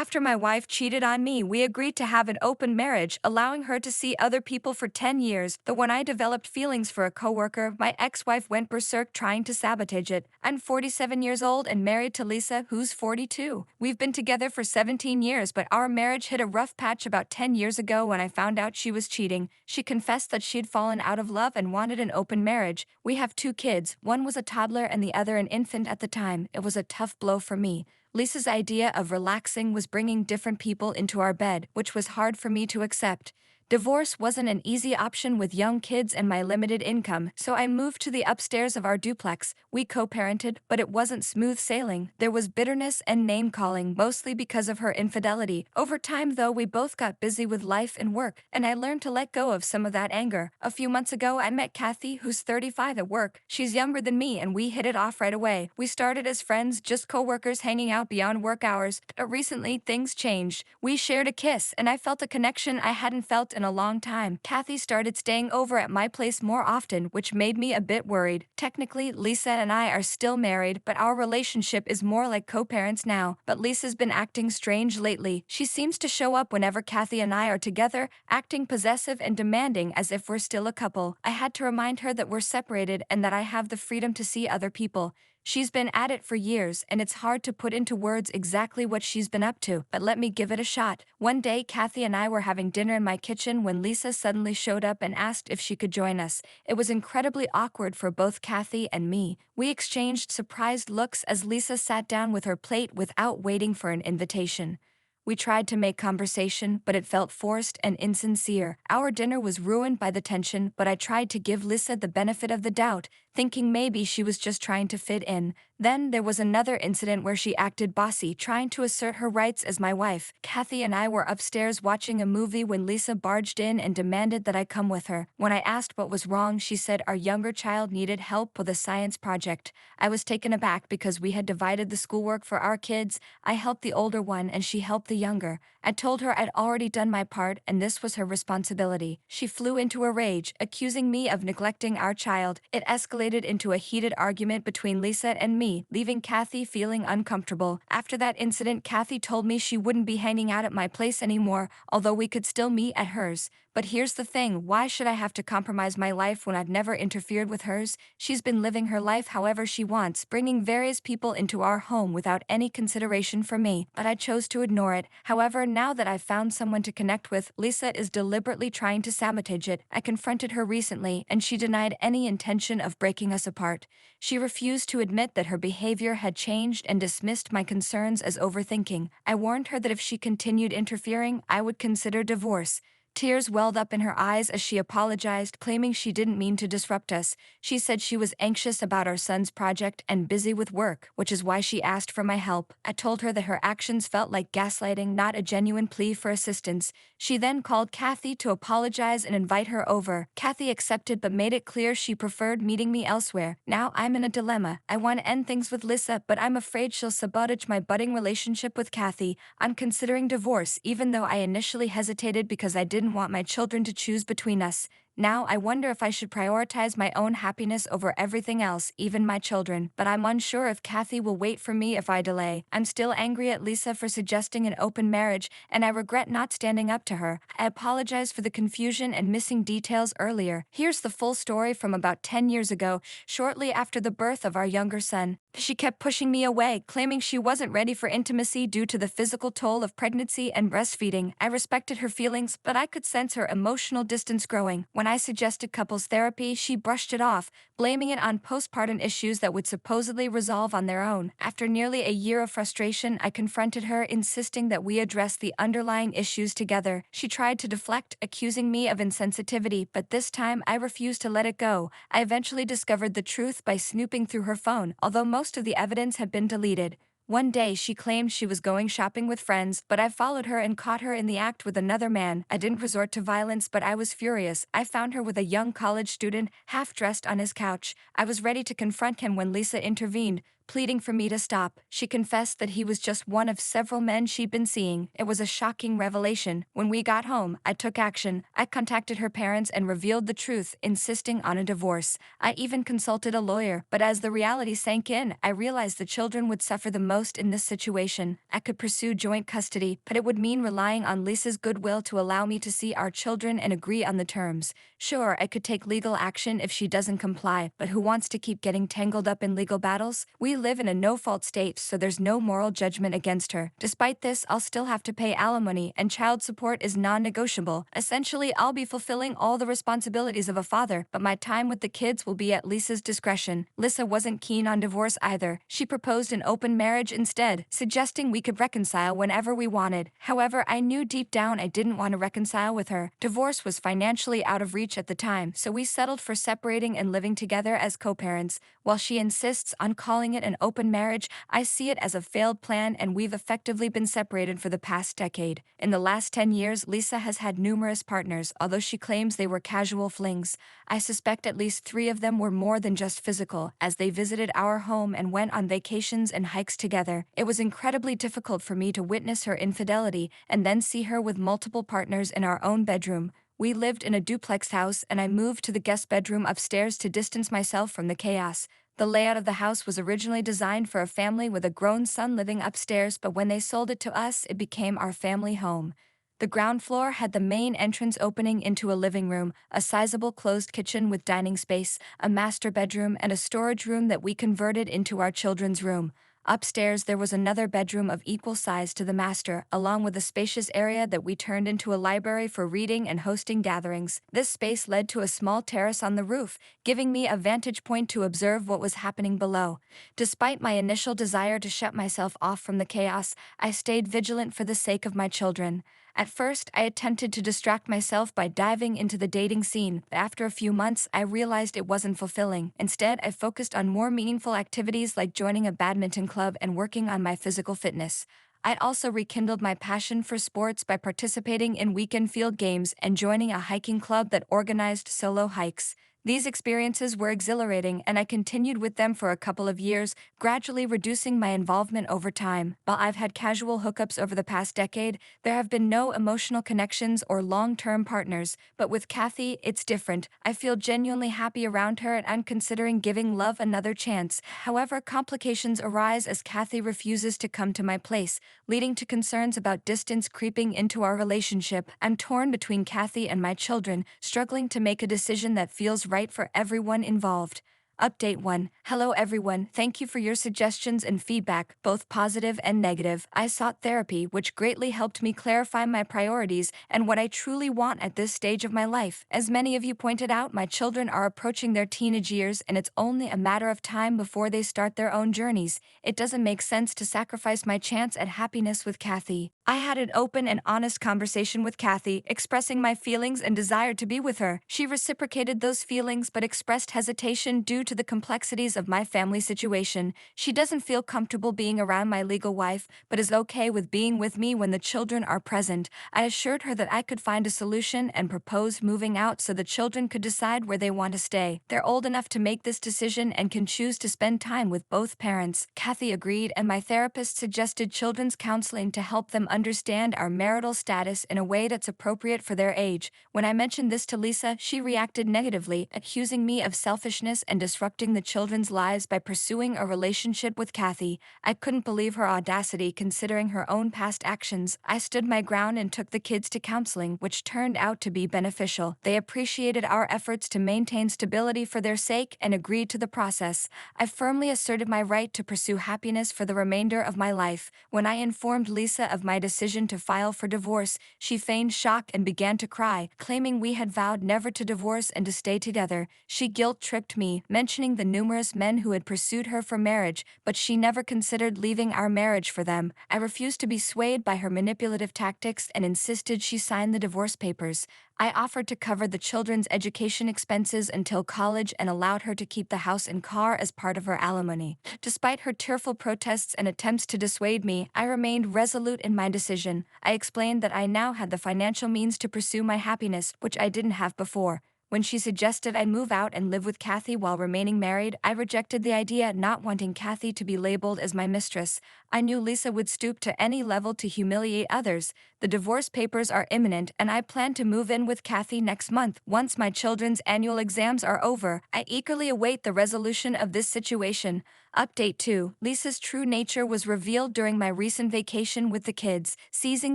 After my wife cheated on me, we agreed to have an open marriage, allowing her to see other people for 10 years. But when I developed feelings for a coworker, my ex-wife went berserk trying to sabotage it. I'm 47 years old and married to Lisa, who's 42. We've been together for 17 years, but our marriage hit a rough patch about 10 years ago when I found out she was cheating. She confessed that she'd fallen out of love and wanted an open marriage. We have two kids. One was a toddler and the other an infant at the time. It was a tough blow for me. Lisa's idea of relaxing was bringing different people into our bed, which was hard for me to accept. Divorce wasn't an easy option with young kids and my limited income, so I moved to the upstairs of our duplex. We co-parented, but it wasn't smooth sailing. There was bitterness and name-calling, mostly because of her infidelity. Over time, though, we both got busy with life and work, and I learned to let go of some of that anger. A few months ago, I met Kathy, who's 35 at work. She's younger than me, and we hit it off right away. We started as friends, just co-workers hanging out beyond work hours. But recently, things changed. We shared a kiss, and I felt a connection I hadn't felt in a long time. Kathy started staying over at my place more often, which made me a bit worried. Technically, Lisa and I are still married, but our relationship is more like co-parents now. But Lisa's been acting strange lately. She seems to show up whenever Kathy and I are together, acting possessive and demanding as if we're still a couple. I had to remind her that we're separated and that I have the freedom to see other people. She's been at it for years, and it's hard to put into words exactly what she's been up to, but let me give it a shot. One day, Kathy and I were having dinner in my kitchen when Lisa suddenly showed up and asked if she could join us. It was incredibly awkward for both Kathy and me. We exchanged surprised looks as Lisa sat down with her plate without waiting for an invitation. We tried to make conversation, but it felt forced and insincere. Our dinner was ruined by the tension, but I tried to give Lisa the benefit of the doubt, thinking maybe she was just trying to fit in. Then there was another incident where she acted bossy, trying to assert her rights as my wife. Kathy and I were upstairs watching a movie when Lisa barged in and demanded that I come with her. When I asked what was wrong, she said our younger child needed help with a science project. I was taken aback because we had divided the schoolwork for our kids. I helped the older one and she helped the younger. I told her I'd already done my part and this was her responsibility. She flew into a rage, accusing me of neglecting our child. It escalated into a heated argument between Lisa and me, leaving Kathy feeling uncomfortable. After that incident, Kathy told me she wouldn't be hanging out at my place anymore, although we could still meet at hers. But here's the thing, why should I have to compromise my life when I've never interfered with hers? She's been living her life however she wants, bringing various people into our home without any consideration for me, but I chose to ignore it. However, now that I've found someone to connect with, Lisa is deliberately trying to sabotage it. I confronted her recently, and she denied any intention of breaking us apart. She refused to admit that her behavior had changed and dismissed my concerns as overthinking. I warned her that if she continued interfering, I would consider divorce. Tears welled up in her eyes as she apologized, claiming she didn't mean to disrupt us. She said she was anxious about our son's project and busy with work, which is why she asked for my help. I told her that her actions felt like gaslighting, not a genuine plea for assistance. She then called Kathy to apologize and invite her over. Kathy accepted but made it clear she preferred meeting me elsewhere. Now I'm in a dilemma. I want to end things with Lisa, but I'm afraid she'll sabotage my budding relationship with Kathy. I'm considering divorce, even though I initially hesitated because I didn't want my children to choose between us. Now I wonder if I should prioritize my own happiness over everything else, even my children, but I'm unsure if Kathy will wait for me if I delay. I'm still angry at Lisa for suggesting an open marriage, and I regret not standing up to her. I apologize for the confusion and missing details earlier. Here's the full story from about 10 years ago, shortly after the birth of our younger son. She kept pushing me away, claiming she wasn't ready for intimacy due to the physical toll of pregnancy and breastfeeding. I respected her feelings, but I could sense her emotional distance growing. When I suggested couples therapy, she brushed it off, blaming it on postpartum issues that would supposedly resolve on their own. After nearly a year of frustration, I confronted her, insisting that we address the underlying issues together. She tried to deflect, accusing me of insensitivity, but this time I refused to let it go. I eventually discovered the truth by snooping through her phone, although most of the evidence had been deleted. One day she claimed she was going shopping with friends, but I followed her and caught her in the act with another man. I didn't resort to violence, but I was furious. I found her with a young college student, half-dressed on his couch. I was ready to confront him when Lisa intervened, pleading for me to stop. She confessed that he was just one of several men she'd been seeing. It was a shocking revelation. When we got home, I took action. I contacted her parents and revealed the truth, insisting on a divorce. I even consulted a lawyer, but as the reality sank in, I realized the children would suffer the most in this situation. I could pursue joint custody, but it would mean relying on Lisa's goodwill to allow me to see our children and agree on the terms. Sure, I could take legal action if she doesn't comply, but who wants to keep getting tangled up in legal battles? We live in a no-fault state, so there's no moral judgment against her. Despite this, I'll still have to pay alimony, and child support is non-negotiable. Essentially, I'll be fulfilling all the responsibilities of a father, but my time with the kids will be at Lisa's discretion. Lisa wasn't keen on divorce either. She proposed an open marriage instead, suggesting we could reconcile whenever we wanted. However, I knew deep down I didn't want to reconcile with her. Divorce was financially out of reach at the time, so we settled for separating and living together as co-parents. While she insists on calling it an open marriage, I see it as a failed plan, and we've effectively been separated for the past decade. In the last 10 years, Lisa has had numerous partners, although she claims they were casual flings. I suspect at least 3 of them were more than just physical, as they visited our home and went on vacations and hikes together. It was incredibly difficult for me to witness her infidelity and then see her with multiple partners in our own bedroom. We lived in a duplex house, and I moved to the guest bedroom upstairs to distance myself from the chaos. The layout of the house was originally designed for a family with a grown son living upstairs, but when they sold it to us, it became our family home. The ground floor had the main entrance opening into a living room, a sizable closed kitchen with dining space, a master bedroom, and a storage room that we converted into our children's room. Upstairs, there was another bedroom of equal size to the master, along with a spacious area that we turned into a library for reading and hosting gatherings. This space led to a small terrace on the roof, giving me a vantage point to observe what was happening below. Despite my initial desire to shut myself off from the chaos, I stayed vigilant for the sake of my children. At first, I attempted to distract myself by diving into the dating scene, but after a few months, I realized it wasn't fulfilling. Instead, I focused on more meaningful activities like joining a badminton club and working on my physical fitness. I'd also rekindled my passion for sports by participating in weekend field games and joining a hiking club that organized solo hikes. These experiences were exhilarating, and I continued with them for a couple of years, gradually reducing my involvement over time. While I've had casual hookups over the past decade, there have been no emotional connections or long-term partners, but with Kathy, it's different. I feel genuinely happy around her, and I'm considering giving love another chance. However, complications arise as Kathy refuses to come to my place, leading to concerns about distance creeping into our relationship. I'm torn between Kathy and my children, struggling to make a decision that feels right for everyone involved. Update 1. Hello everyone, thank you for your suggestions and feedback, both positive and negative. I sought therapy, which greatly helped me clarify my priorities and what I truly want at this stage of my life. As many of you pointed out, my children are approaching their teenage years, and it's only a matter of time before they start their own journeys. It doesn't make sense to sacrifice my chance at happiness with Kathy. I had an open and honest conversation with Kathy, expressing my feelings and desire to be with her. She reciprocated those feelings but expressed hesitation due to the complexities of my family situation. She doesn't feel comfortable being around my legal wife, but is okay with being with me when the children are present. I assured her that I could find a solution and proposed moving out so the children could decide where they want to stay. They're old enough to make this decision and can choose to spend time with both parents. Kathy agreed, and my therapist suggested children's counseling to help them understand our marital status in a way that's appropriate for their age. When I mentioned this to Lisa, she reacted negatively, accusing me of selfishness and disrupting the children's lives by pursuing a relationship with Kathy. I couldn't believe her audacity considering her own past actions. I stood my ground and took the kids to counseling, which turned out to be beneficial. They appreciated our efforts to maintain stability for their sake and agreed to the process. I firmly asserted my right to pursue happiness for the remainder of my life. When I informed Lisa of my decision to file for divorce, she feigned shock and began to cry, claiming we had vowed never to divorce and to stay together. She guilt-tripped me, mentioning the numerous men who had pursued her for marriage, but she never considered leaving our marriage for them. I refused to be swayed by her manipulative tactics and insisted she sign the divorce papers. I offered to cover the children's education expenses until college and allowed her to keep the house and car as part of her alimony. Despite her tearful protests and attempts to dissuade me, I remained resolute in my decision. I explained that I now had the financial means to pursue my happiness, which I didn't have before. When she suggested I move out and live with Kathy while remaining married, I rejected the idea, not wanting Kathy to be labeled as my mistress. I knew Lisa would stoop to any level to humiliate others. The divorce papers are imminent, and I plan to move in with Kathy next month. Once my children's annual exams are over, I eagerly await the resolution of this situation. Update 2. Lisa's true nature was revealed during my recent vacation with the kids. Seizing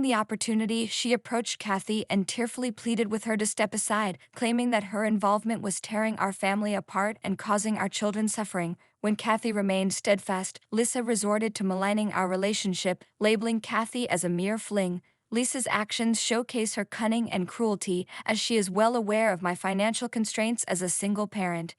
the opportunity, she approached Kathy and tearfully pleaded with her to step aside, claiming that her involvement was tearing our family apart and causing our children suffering. When Kathy remained steadfast, Lisa resorted to maligning our relationship, labeling Kathy as a mere fling. Lisa's actions showcase her cunning and cruelty, as she is well aware of my financial constraints as a single parent.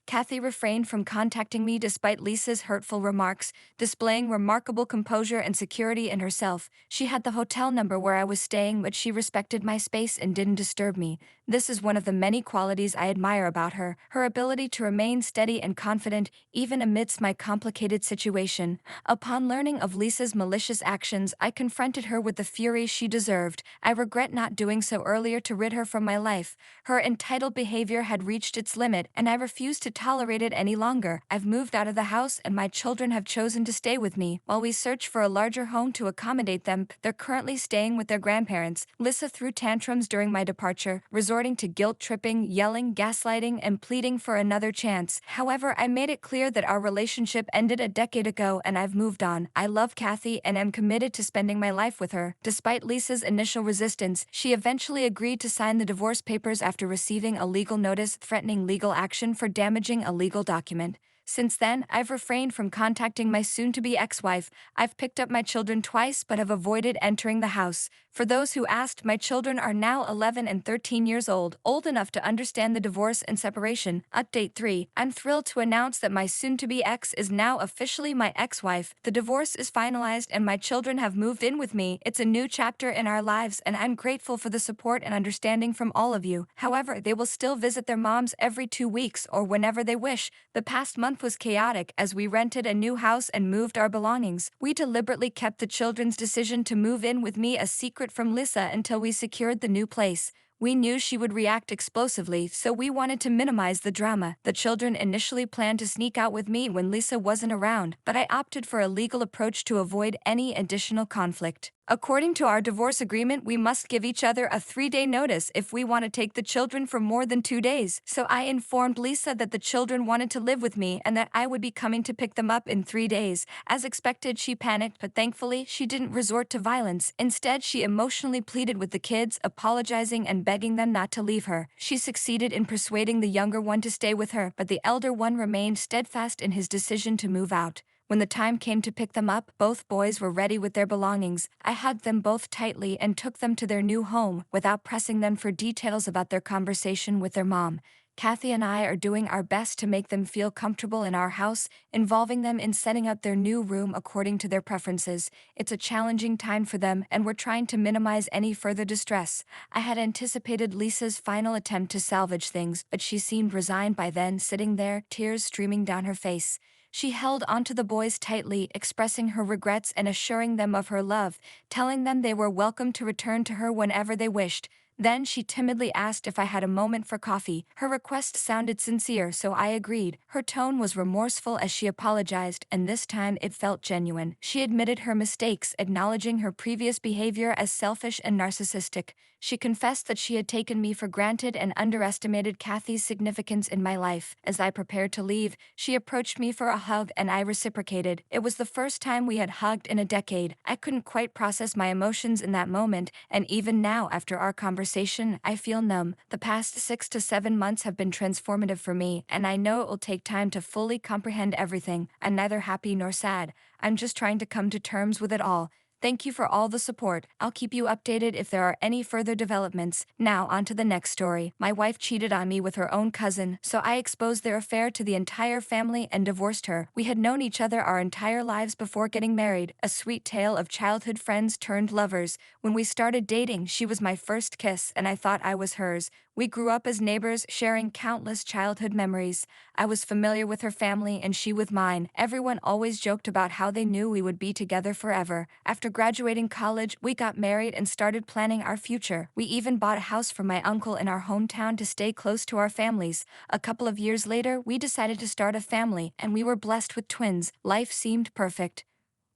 Kathy refrained from contacting me despite Lisa's hurtful remarks, displaying remarkable composure and security in herself. She had the hotel number where I was staying, but she respected my space and didn't disturb me. This is one of the many qualities I admire about her, her ability to remain steady and confident, even amidst my complicated situation. Upon learning of Lisa's malicious actions, I confronted her with the fury she deserved. I regret not doing so earlier to rid her from my life. Her entitled behavior had reached its limit, and I refused to tolerate it any longer. I've moved out of the house, and my children have chosen to stay with me. While we search for a larger home to accommodate them, they're currently staying with their grandparents. Lisa threw tantrums during my departure, resorting to guilt-tripping, yelling, gaslighting, and pleading for another chance. However, I made it clear that our relationship ended a decade ago and I've moved on. I love Kathy and am committed to spending my life with her. Despite Lisa's initial resistance, she eventually agreed to sign the divorce papers after receiving a legal notice threatening legal action for damaging a legal document. Since then, I've refrained from contacting my soon-to-be ex-wife. I've picked up my children twice but have avoided entering the house. For those who asked, my children are now 11 and 13 years old enough to understand the divorce and separation. Update 3. I'm thrilled to announce that my soon-to-be ex is now officially my ex-wife. The divorce is finalized and my children have moved in with me. It's a new chapter in our lives and I'm grateful for the support and understanding from all of you. However, they will still visit their moms every 2 weeks or whenever they wish. The past month was chaotic as we rented a new house and moved our belongings. We deliberately kept the children's decision to move in with me a secret from Lisa until we secured the new place. We knew she would react explosively, so we wanted to minimize the drama. The children initially planned to sneak out with me when Lisa wasn't around, but I opted for a legal approach to avoid any additional conflict. According to our divorce agreement, we must give each other a 3-day notice if we want to take the children for more than 2 days. So I informed Lisa that the children wanted to live with me and that I would be coming to pick them up in 3 days. As expected, she panicked, but thankfully, she didn't resort to violence. Instead, she emotionally pleaded with the kids, apologizing and begging them not to leave her. She succeeded in persuading the younger one to stay with her, but the elder one remained steadfast in his decision to move out. When the time came to pick them up, both boys were ready with their belongings. I hugged them both tightly and took them to their new home, without pressing them for details about their conversation with their mom. Kathy and I are doing our best to make them feel comfortable in our house, involving them in setting up their new room according to their preferences. It's a challenging time for them, and we're trying to minimize any further distress. I had anticipated Lisa's final attempt to salvage things, but she seemed resigned by then, sitting there, tears streaming down her face. She held onto the boys tightly, expressing her regrets and assuring them of her love, telling them they were welcome to return to her whenever they wished. Then she timidly asked if I had a moment for coffee. Her request sounded sincere, so I agreed. Her tone was remorseful as she apologized, and this time it felt genuine. She admitted her mistakes, acknowledging her previous behavior as selfish and narcissistic. She confessed that she had taken me for granted and underestimated Kathy's significance in my life. As I prepared to leave, she approached me for a hug and I reciprocated. It was the first time we had hugged in a decade. I couldn't quite process my emotions in that moment, and even now after our conversation, I feel numb. The past 6 to 7 months have been transformative for me, and I know it will take time to fully comprehend everything. I'm neither happy nor sad. I'm just trying to come to terms with it all. Thank you for all the support. I'll keep you updated if there are any further developments. Now on to the next story. My wife cheated on me with her own cousin, so I exposed their affair to the entire family and divorced her. We had known each other our entire lives before getting married, a sweet tale of childhood friends turned lovers. When we started dating, she was my first kiss and I thought I was hers. We grew up as neighbors, sharing countless childhood memories. I was familiar with her family and she with mine. Everyone always joked about how they knew we would be together forever. After graduating college, we got married and started planning our future. We even bought a house for my uncle in our hometown to stay close to our families. A couple of years later, we decided to start a family, and we were blessed with twins. Life seemed perfect.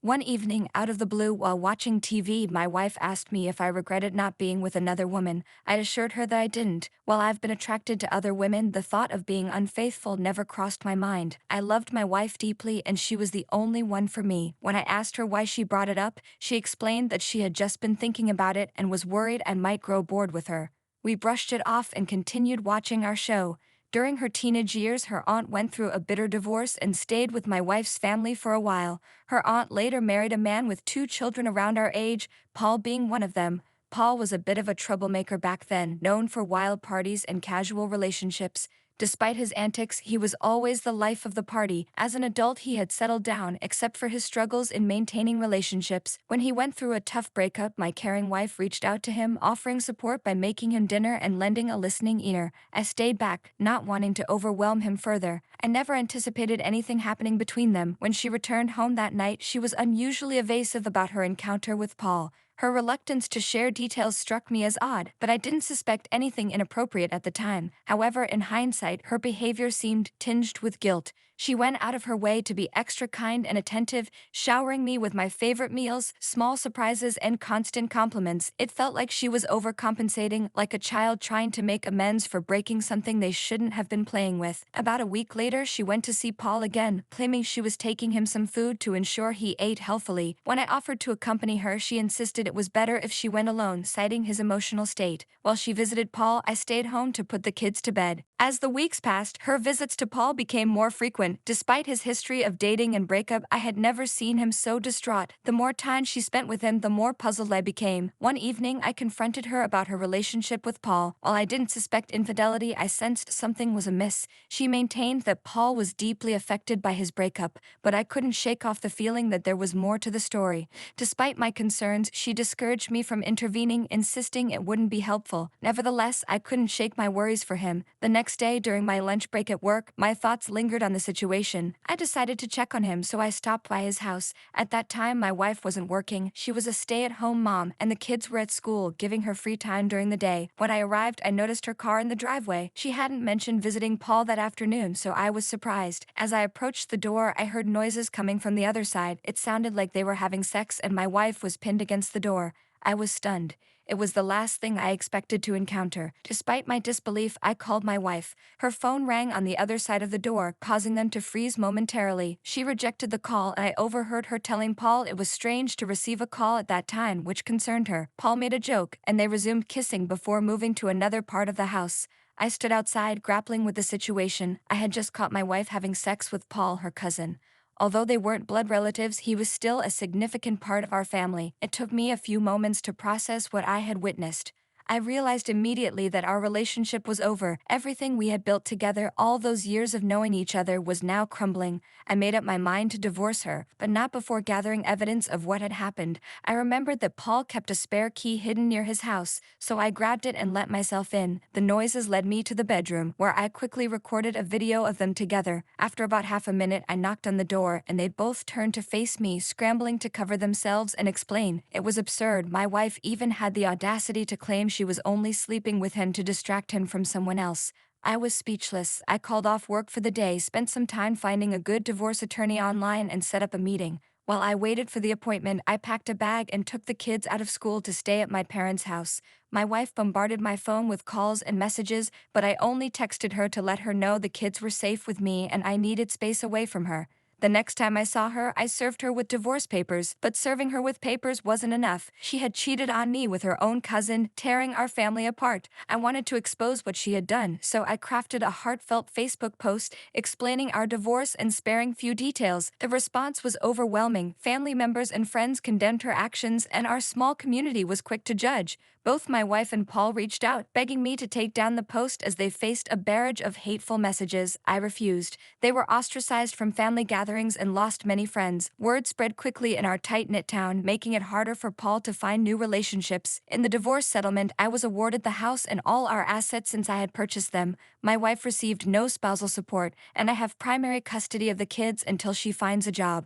One evening, out of the blue while watching TV, my wife asked me if I regretted not being with another woman. I assured her that I didn't. While I've been attracted to other women, the thought of being unfaithful never crossed my mind. I loved my wife deeply and she was the only one for me. When I asked her why she brought it up, she explained that she had just been thinking about it and was worried I might grow bored with her. We brushed it off and continued watching our show. During her teenage years, her aunt went through a bitter divorce and stayed with my wife's family for a while. Her aunt later married a man with 2 children around our age, Paul being one of them. Paul was a bit of a troublemaker back then, known for wild parties and casual relationships. Despite his antics, he was always the life of the party. As an adult, he had settled down, except for his struggles in maintaining relationships. When he went through a tough breakup, my caring wife reached out to him, offering support by making him dinner and lending a listening ear. I stayed back, not wanting to overwhelm him further. I never anticipated anything happening between them. When she returned home that night, she was unusually evasive about her encounter with Paul. Her reluctance to share details struck me as odd, but I didn't suspect anything inappropriate at the time. However, in hindsight, her behavior seemed tinged with guilt. She went out of her way to be extra kind and attentive, showering me with my favorite meals, small surprises, and constant compliments. It felt like she was overcompensating, like a child trying to make amends for breaking something they shouldn't have been playing with. About a week later, she went to see Paul again, claiming she was taking him some food to ensure he ate healthily. When I offered to accompany her, she insisted it was better if she went alone, citing his emotional state. While she visited Paul, I stayed home to put the kids to bed. As the weeks passed, her visits to Paul became more frequent. Despite his history of dating and breakup, I had never seen him so distraught. The more time she spent with him, the more puzzled I became. One evening, I confronted her about her relationship with Paul. While I didn't suspect infidelity, I sensed something was amiss. She maintained that Paul was deeply affected by his breakup, but I couldn't shake off the feeling that there was more to the story. Despite my concerns, she discouraged me from intervening, insisting it wouldn't be helpful. Nevertheless, I couldn't shake my worries for him. The next day, during my lunch break at work, my thoughts lingered on the situation. I decided to check on him, so I stopped by his house. At that time, my wife wasn't working. She was a stay-at-home mom, and the kids were at school, giving her free time during the day. When I arrived, I noticed her car in the driveway. She hadn't mentioned visiting Paul that afternoon, so I was surprised. As I approached the door, I heard noises coming from the other side. It sounded like they were having sex, and my wife was pinned against the door. I was stunned. It was the last thing I expected to encounter. Despite my disbelief, I called my wife. Her phone rang on the other side of the door, causing them to freeze momentarily. She rejected the call, and I overheard her telling Paul it was strange to receive a call at that time, which concerned her. Paul made a joke, and they resumed kissing before moving to another part of the house. I stood outside, grappling with the situation. I had just caught my wife having sex with Paul, her cousin. Although they weren't blood relatives, he was still a significant part of our family. It took me a few moments to process what I had witnessed. I realized immediately that our relationship was over. Everything we had built together, all those years of knowing each other, was now crumbling. I made up my mind to divorce her, but not before gathering evidence of what had happened. I remembered that Paul kept a spare key hidden near his house, so I grabbed it and let myself in. The noises led me to the bedroom, where I quickly recorded a video of them together. After about half a minute, I knocked on the door, and they both turned to face me, scrambling to cover themselves and explain. It was absurd. My wife even had the audacity to claim she was only sleeping with him to distract him from someone else. I was speechless. I called off work for the day, spent some time finding a good divorce attorney online, and set up a meeting. While I waited for the appointment, I packed a bag and took the kids out of school to stay at my parents' house. My wife bombarded my phone with calls and messages, but I only texted her to let her know the kids were safe with me and I needed space away from her. The next time I saw her, I served her with divorce papers, but serving her with papers wasn't enough. She had cheated on me with her own cousin, tearing our family apart. I wanted to expose what she had done, so I crafted a heartfelt Facebook post explaining our divorce and sparing few details. The response was overwhelming. Family members and friends condemned her actions, and our small community was quick to judge. Both my wife and Paul reached out, begging me to take down the post as they faced a barrage of hateful messages. I refused. They were ostracized from family gatherings gatherings and lost many friends. Word spread quickly in our tight-knit town, making it harder for Paul to find new relationships. In the divorce settlement, I was awarded the house and all our assets since I had purchased them. My wife received no spousal support, and I have primary custody of the kids until she finds a job.